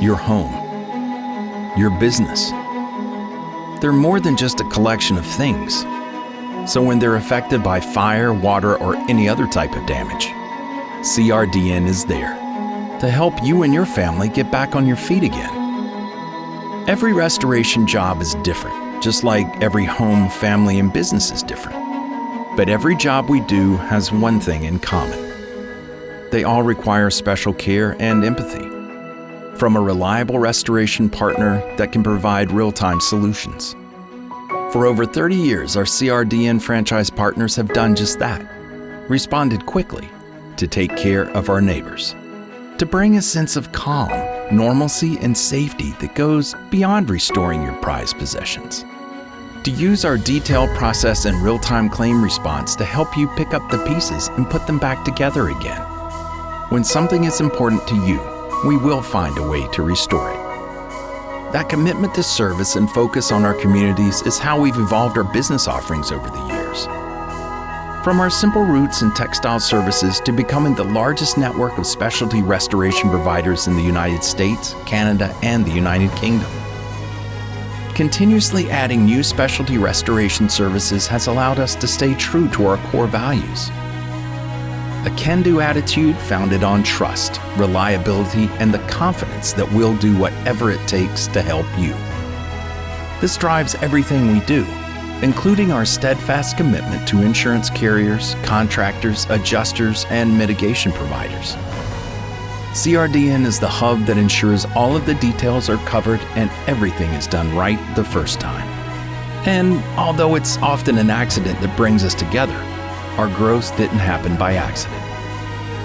your home, your business. They're more than just a collection of things. So when they're affected by fire, water, or any other type of damage, CRDN is there to help you and your family get back on your feet again. Every restoration job is different, just like every home, family, and business is different. But every job we do has one thing in common. They all require special care and empathy from a reliable restoration partner that can provide real-time solutions. For over 30 years, our CRDN franchise partners have done just that, responded quickly to take care of our neighbors, to bring a sense of calm, normalcy, and safety that goes beyond restoring your prized possessions, to use our detailed process and real-time claim response to help you pick up the pieces and put them back together again. When something is important to you, we will find a way to restore it. That commitment to service and focus on our communities is how we've evolved our business offerings over the years. From our simple roots in textile services to becoming the largest network of specialty restoration providers in the United States, Canada, and the United Kingdom. Continuously adding new specialty restoration services has allowed us to stay true to our core values. A can-do attitude founded on trust, reliability, and the confidence that we'll do whatever it takes to help you. This drives everything we do, including our steadfast commitment to insurance carriers, contractors, adjusters, and mitigation providers. CRDN is the hub that ensures all of the details are covered and everything is done right the first time. And although it's often an accident that brings us together, our growth didn't happen by accident.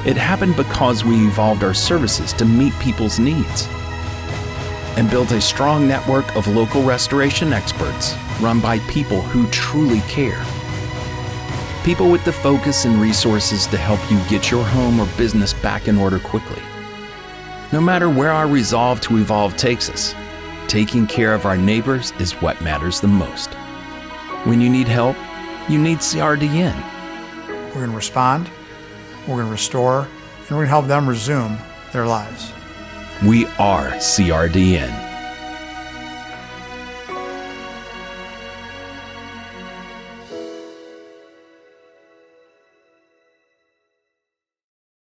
It happened because we evolved our services to meet people's needs and built a strong network of local restoration experts run by people who truly care. People with the focus and resources to help you get your home or business back in order quickly. No matter where our resolve to evolve takes us, taking care of our neighbors is what matters the most. When you need help, you need CRDN. We're going to respond, we're going to restore, and we're going to help them resume their lives. We are CRDN.